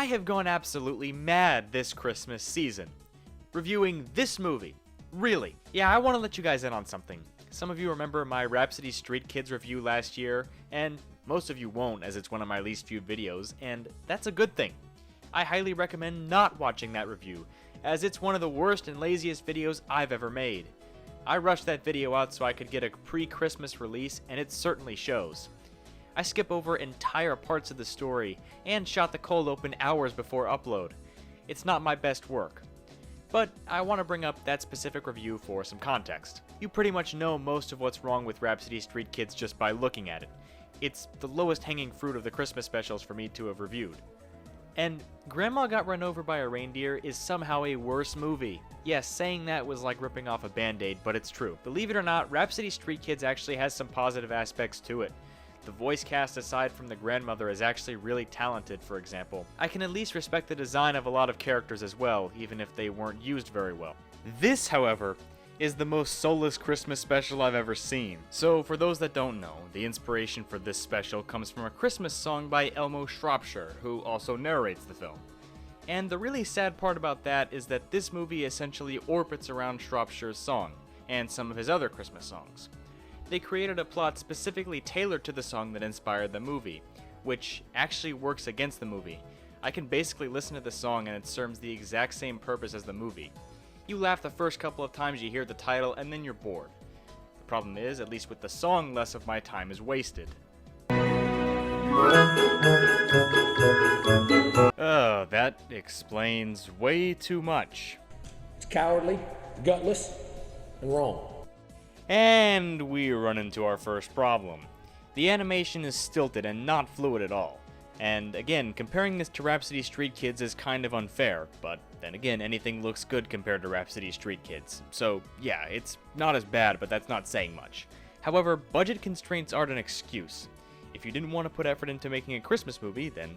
I have gone absolutely mad this Christmas season, reviewing this movie. Really. Yeah, I want to let you guys in on something. Some of you remember my Rhapsody Street Kids review last year, and most of you won't, as it's one of my least viewed videos, and that's a good thing. I highly recommend not watching that review, as it's one of the worst and laziest videos I've ever made. I rushed that video out so I could get a pre-Christmas release, and it certainly shows. I skip over entire parts of the story, and shot the cold open hours before upload. It's not my best work. But I want to bring up that specific review for some context. You pretty much know most of what's wrong with Rhapsody Street Kids just by looking at it. It's the lowest hanging fruit of the Christmas specials for me to have reviewed. And Grandma Got Run Over by a Reindeer is somehow a worse movie. Yes, saying that was like ripping off a band-aid, but it's true. Believe it or not, Rhapsody Street Kids actually has some positive aspects to it. The voice cast aside from the grandmother is actually really talented, for example. I can at least respect the design of a lot of characters as well, even if they weren't used very well. This, however, is the most soulless Christmas special I've ever seen. So, for those that don't know, the inspiration for this special comes from a Christmas song by Elmo Shropshire, who also narrates the film. And the really sad part about that is that this movie essentially orbits around Shropshire's song, and some of his other Christmas songs. They created a plot specifically tailored to the song that inspired the movie, which actually works against the movie. I can basically listen to the song and it serves the exact same purpose as the movie. You laugh the first couple of times you hear the title and then you're bored. The problem is, at least with the song, less of my time is wasted. That explains way too much. It's cowardly, gutless, and wrong. And we run into our first problem. The animation is stilted and not fluid at all. And again, comparing this to Rhapsody Street Kids is kind of unfair, but then again, anything looks good compared to Rhapsody Street Kids. So yeah, it's not as bad, but that's not saying much. However, budget constraints aren't an excuse. If you didn't want to put effort into making a Christmas movie, then,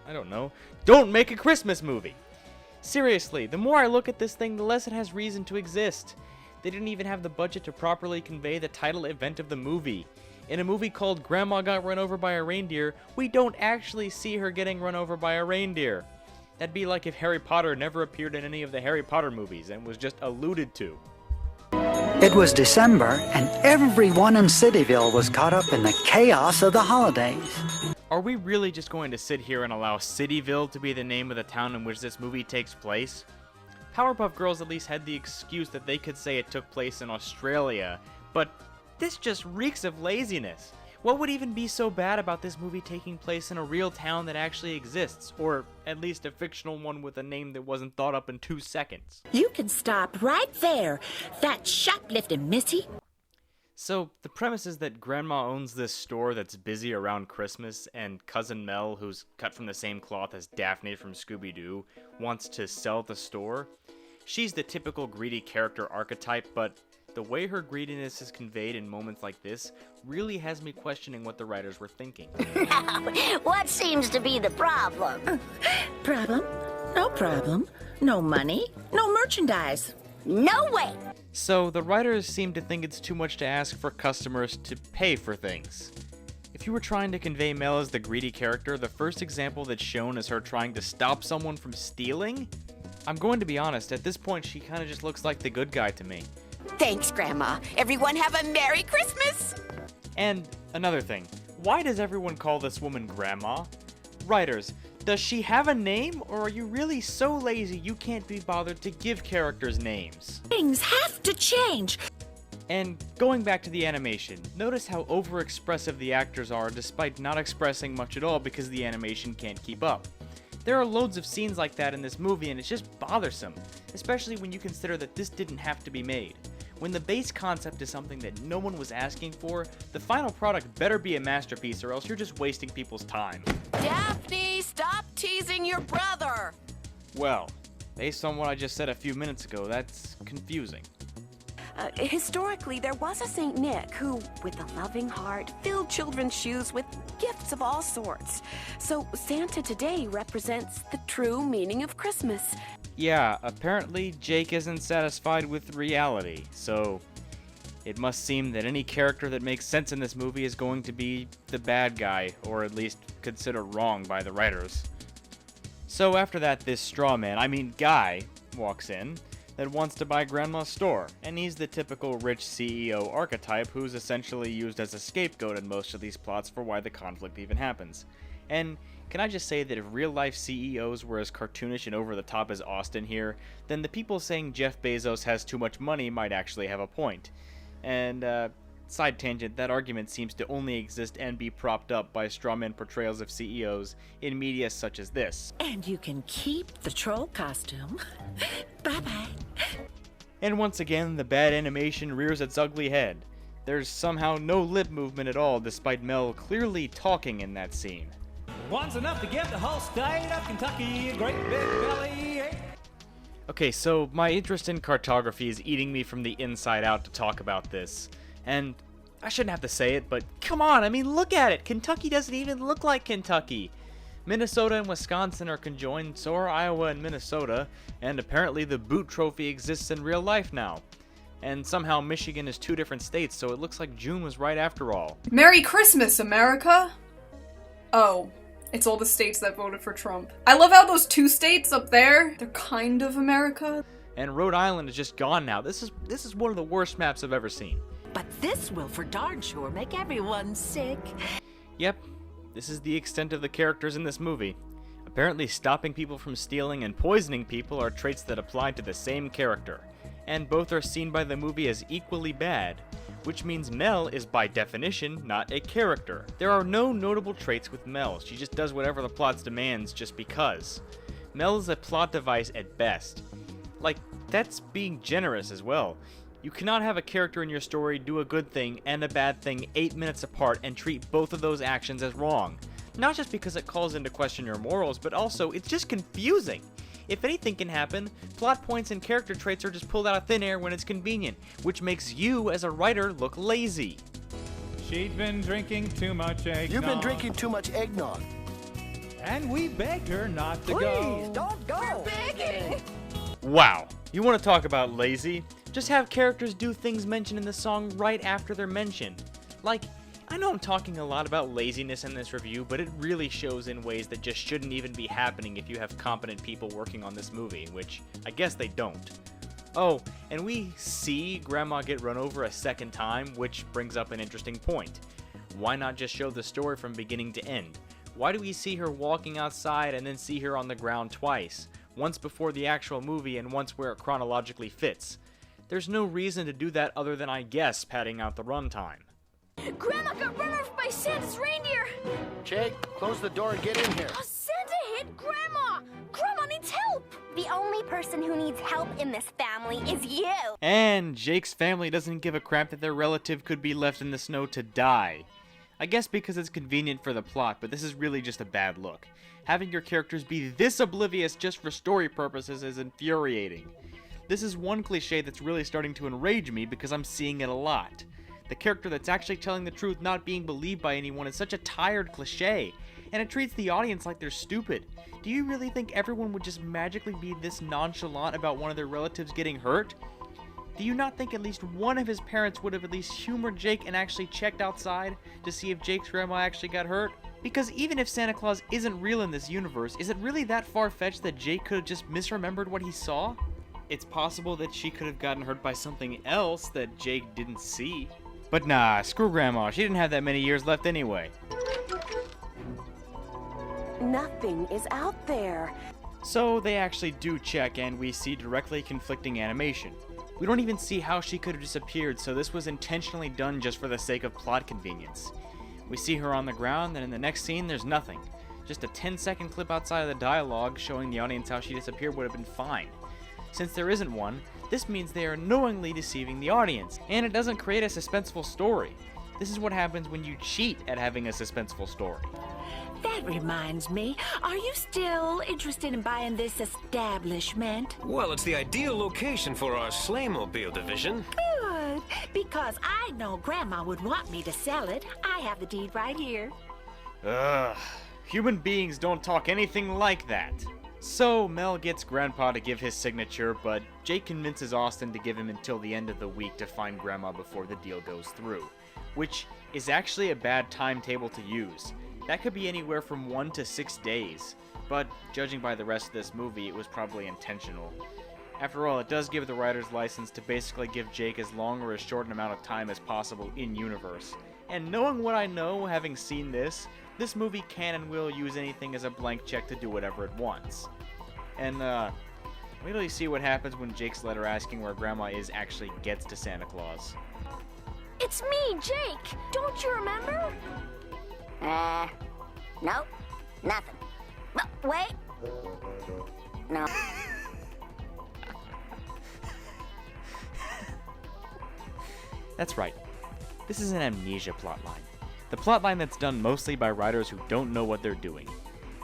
I don't know, don't make a Christmas movie! Seriously, the more I look at this thing, the less it has reason to exist. They didn't even have the budget to properly convey the title event of the movie. In a movie called Grandma Got Run Over by a Reindeer, we don't actually see her getting run over by a reindeer. That'd be like if Harry Potter never appeared in any of the Harry Potter movies and was just alluded to. It was December, and everyone in Cityville was caught up in the chaos of the holidays. Are we really just going to sit here and allow Cityville to be the name of the town in which this movie takes place? Powerpuff Girls at least had the excuse that they could say it took place in Australia, but this just reeks of laziness. What would even be so bad about this movie taking place in a real town that actually exists, or at least a fictional one with a name that wasn't thought up in 2 seconds? You can stop right there, that shoplifting missy. So, the premise is that Grandma owns this store that's busy around Christmas, and Cousin Mel, who's cut from the same cloth as Daphne from Scooby-Doo, wants to sell the store. She's the typical greedy character archetype, but the way her greediness is conveyed in moments like this really has me questioning what the writers were thinking. What seems to be the problem? Problem? No problem. No money. No merchandise. No way! So, the writers seem to think it's too much to ask for customers to pay for things. If you were trying to convey Mel as the greedy character, the first example that's shown is her trying to stop someone from stealing? I'm going to be honest, at this point she kinda just looks like the good guy to me. Thanks, Grandma. Everyone have a Merry Christmas! And another thing, why does everyone call this woman Grandma? Writers, does she have a name, or are you really so lazy you can't be bothered to give characters names? Things have to change. And going back to the animation, notice how overexpressive the actors are despite not expressing much at all because the animation can't keep up. There are loads of scenes like that in this movie and it's just bothersome, especially when you consider that this didn't have to be made. When the base concept is something that no one was asking for, the final product better be a masterpiece or else you're just wasting people's time. Daphne, stop teasing your brother! Well, based on what I just said a few minutes ago, that's confusing. Historically, there was a Saint Nick who, with a loving heart, filled children's shoes with gifts of all sorts. So Santa today represents the true meaning of Christmas. Yeah, apparently Jake isn't satisfied with reality, so it must seem that any character that makes sense in this movie is going to be the bad guy, or at least considered wrong by the writers. So after that, this guy, walks in that wants to buy Grandma's store, and he's the typical rich CEO archetype who's essentially used as a scapegoat in most of these plots for why the conflict even happens. And can I just say that if real-life CEOs were as cartoonish and over-the-top as Austin here, then the people saying Jeff Bezos has too much money might actually have a point. And, side tangent, that argument seems to only exist and be propped up by strawman portrayals of CEOs in media such as this. And you can keep the troll costume. Bye-bye. And once again, the bad animation rears its ugly head. There's somehow no lip movement at all, despite Mel clearly talking in that scene. One's enough to give the whole state of Kentucky a great big belly ache. Okay, so my interest in cartography is eating me from the inside out to talk about this. And I shouldn't have to say it, but come on, I mean, look at it! Kentucky doesn't even look like Kentucky! Minnesota and Wisconsin are conjoined, so are Iowa and Minnesota, and apparently the Boot Trophy exists in real life now. And somehow Michigan is 2 different states, so it looks like June was right after all. Merry Christmas, America! Oh, it's all the states that voted for Trump. I love how those 2 states up there, they're kind of America. And Rhode Island is just gone now. This is one of the worst maps I've ever seen. But this will for darn sure make everyone sick. Yep, this is the extent of the characters in this movie. Apparently stopping people from stealing and poisoning people are traits that apply to the same character, and both are seen by the movie as equally bad, which means Mel is by definition not a character. There are no notable traits with Mel, she just does whatever the plot demands just because. Mel is a plot device at best. Like, that's being generous as well. You cannot have a character in your story do a good thing and a bad thing 8 minutes apart and treat both of those actions as wrong. Not just because it calls into question your morals, but also it's just confusing. If anything can happen, plot points and character traits are just pulled out of thin air when it's convenient, which makes you as a writer look lazy. She'd been drinking too much eggnog. You've been drinking too much eggnog. And we begged her not to go. Please, don't go. Begging. Wow, you want to talk about lazy? Just have characters do things mentioned in the song right after they're mentioned. Like, I know I'm talking a lot about laziness in this review, but it really shows in ways that just shouldn't even be happening if you have competent people working on this movie, which I guess they don't. Oh, and we see Grandma get run over a second time, which brings up an interesting point. Why not just show the story from beginning to end? Why do we see her walking outside and then see her on the ground twice? Once before the actual movie and once where it chronologically fits. There's no reason to do that other than, I guess, padding out the runtime. Grandma got run over by Santa's reindeer! Jake, close the door and get in here. Oh, Santa hit Grandma! Grandma needs help! The only person who needs help in this family is you! And Jake's family doesn't give a crap that their relative could be left in the snow to die. I guess because it's convenient for the plot, but this is really just a bad look. Having your characters be this oblivious just for story purposes is infuriating. This is one cliche that's really starting to enrage me because I'm seeing it a lot. The character that's actually telling the truth not being believed by anyone is such a tired cliche, and it treats the audience like they're stupid. Do you really think everyone would just magically be this nonchalant about one of their relatives getting hurt? Do you not think at least one of his parents would have at least humored Jake and actually checked outside to see if Jake's grandma actually got hurt? Because even if Santa Claus isn't real in this universe, is it really that far-fetched that Jake could have just misremembered what he saw? It's possible that she could have gotten hurt by something else that Jake didn't see. But nah, screw Grandma, she didn't have that many years left anyway. Nothing is out there. So they actually do check and we see directly conflicting animation. We don't even see how she could have disappeared, so this was intentionally done just for the sake of plot convenience. We see her on the ground, and in the next scene there's nothing. Just a 10-second clip outside of the dialogue showing the audience how she disappeared would have been fine. Since there isn't one, this means they are knowingly deceiving the audience, and it doesn't create a suspenseful story. This is what happens when you cheat at having a suspenseful story. That reminds me, are you still interested in buying this establishment? Well, it's the ideal location for our Sleighmobile division. Good, because I know Grandma would want me to sell it. I have the deed right here. Ugh, human beings don't talk anything like that. So Mel gets Grandpa to give his signature, but Jake convinces Austin to give him until the end of the week to find Grandma before the deal goes through, which is actually a bad timetable to use. That could be anywhere from 1 to 6 days. but judging by the rest of this movie, it was probably intentional. After all, it does give the writer's license to basically give Jake as long or as short an amount of time as possible in-universe. And knowing what I know, having seen this movie can and will use anything as a blank check to do whatever it wants. And, wait till you see what happens when Jake's letter asking where Grandma is actually gets to Santa Claus. It's me, Jake. Don't you remember? Nope. Nothing. Wait. No. That's right. This is an Amnesia plotline. The plotline that's done mostly by writers who don't know what they're doing.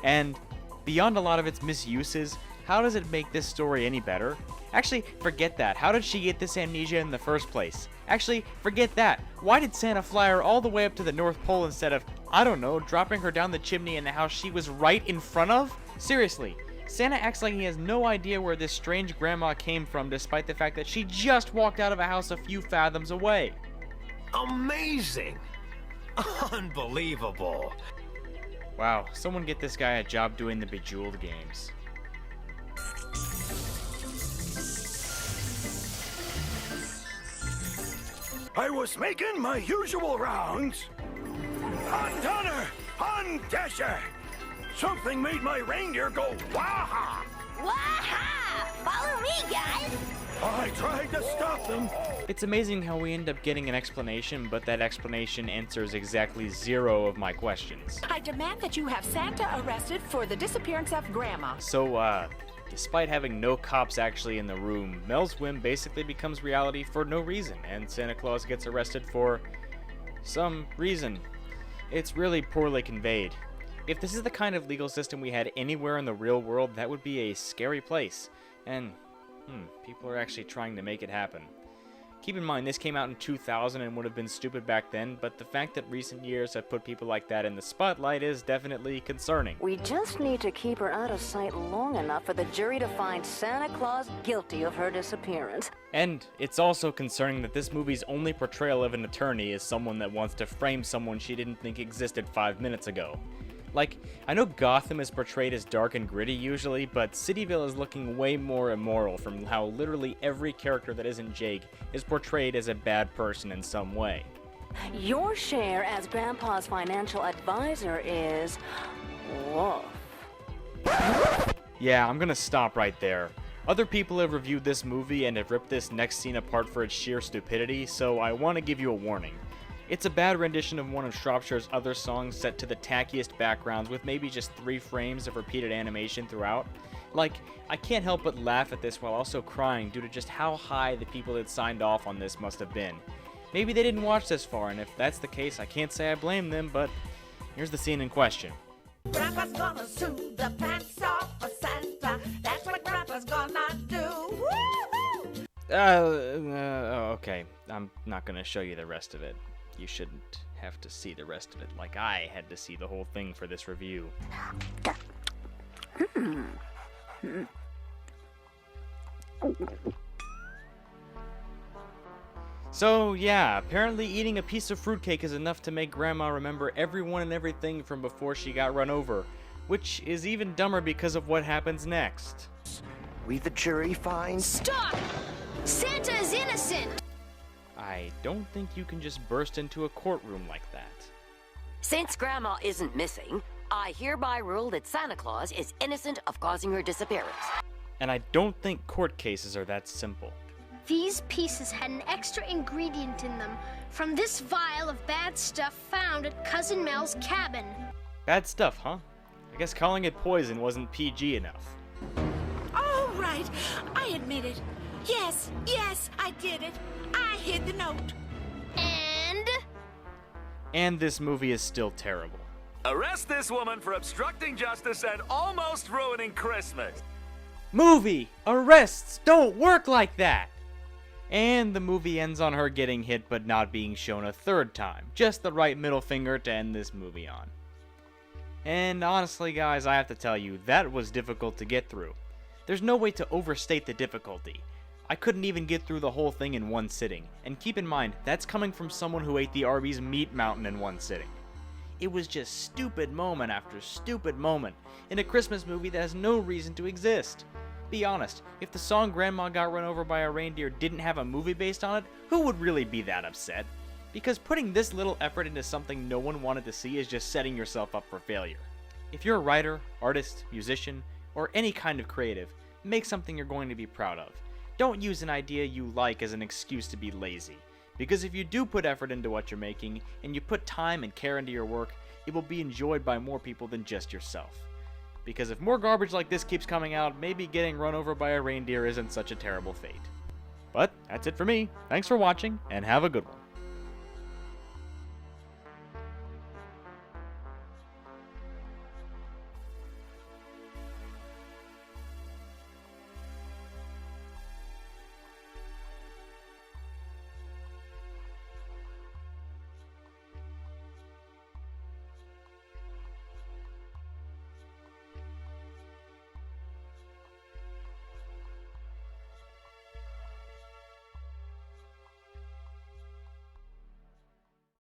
And beyond a lot of its misuses, how does it make this story any better? Actually, forget that. How did she get this amnesia in the first place? Actually, forget that. Why did Santa fly her all the way up to the North Pole instead of, I don't know, dropping her down the chimney in the house she was right in front of? Seriously, Santa acts like he has no idea where this strange grandma came from despite the fact that she just walked out of a house a few fathoms away. Amazing! Unbelievable! Wow, someone get this guy a job doing the Bejeweled games. I was making my usual rounds. Undone her! Undasher! Something made my reindeer go waha! Waha! Follow me, guys! I tried to stop them. It's amazing how we end up getting an explanation, but that explanation answers exactly 0 of my questions. I demand that you have Santa arrested for the disappearance of Grandma. So, despite having no cops actually in the room, Mel's whim basically becomes reality for no reason, and Santa Claus gets arrested for some reason. It's really poorly conveyed. If this is the kind of legal system we had anywhere in the real world, that would be a scary place. And, people are actually trying to make it happen. Keep in mind, this came out in 2000 and would have been stupid back then, but the fact that recent years have put people like that in the spotlight is definitely concerning. We just need to keep her out of sight long enough for the jury to find Santa Claus guilty of her disappearance. And it's also concerning that this movie's only portrayal of an attorney is someone that wants to frame someone she didn't think existed 5 minutes ago. Like, I know Gotham is portrayed as dark and gritty usually, but Cityville is looking way more immoral from how literally every character that isn't Jake is portrayed as a bad person in some way. Your share as Grandpa's financial advisor is... woof. Yeah, I'm gonna stop right there. Other people have reviewed this movie and have ripped this next scene apart for its sheer stupidity, so I want to give you a warning. It's a bad rendition of one of Shropshire's other songs set to the tackiest backgrounds with maybe just 3 frames of repeated animation throughout. Like, I can't help but laugh at this while also crying due to just how high the people that signed off on this must have been. Maybe they didn't watch this far, and if that's the case, I can't say I blame them, but here's the scene in question. Grandpa's gonna sue the pants off of Santa. That's what Grandpa's gonna do. Woo-hoo! Okay. I'm not gonna show you the rest of it. You shouldn't have to see the rest of it like I had to see the whole thing for this review. So yeah, apparently eating a piece of fruitcake is enough to make Grandma remember everyone and everything from before she got run over, which is even dumber because of what happens next. We the jury find... Stop! Santa is innocent! I don't think you can just burst into a courtroom like that. Since Grandma isn't missing, I hereby rule that Santa Claus is innocent of causing her disappearance. And I don't think court cases are that simple. These pieces had an extra ingredient in them from this vial of bad stuff found at Cousin Mel's cabin. Bad stuff, huh? I guess calling it poison wasn't PG enough. All right, I admit it. Yes, I did it. I hid the note. And this movie is still terrible. Arrest this woman for obstructing justice and almost ruining Christmas. Movie! Arrests don't work like that! And the movie ends on her getting hit but not being shown a 3rd time. Just the right middle finger to end this movie on. And honestly, guys, I have to tell you, that was difficult to get through. There's no way to overstate the difficulty. I couldn't even get through the whole thing in one sitting. And keep in mind, that's coming from someone who ate the Arby's meat mountain in one sitting. It was just stupid moment after stupid moment in a Christmas movie that has no reason to exist. Be honest, if the song Grandma Got Run Over by a Reindeer didn't have a movie based on it, who would really be that upset? Because putting this little effort into something no one wanted to see is just setting yourself up for failure. If you're a writer, artist, musician, or any kind of creative, make something you're going to be proud of. Don't use an idea you like as an excuse to be lazy. Because if you do put effort into what you're making, and you put time and care into your work, it will be enjoyed by more people than just yourself. Because if more garbage like this keeps coming out, maybe getting run over by a reindeer isn't such a terrible fate. But that's it for me. Thanks for watching, and have a good one.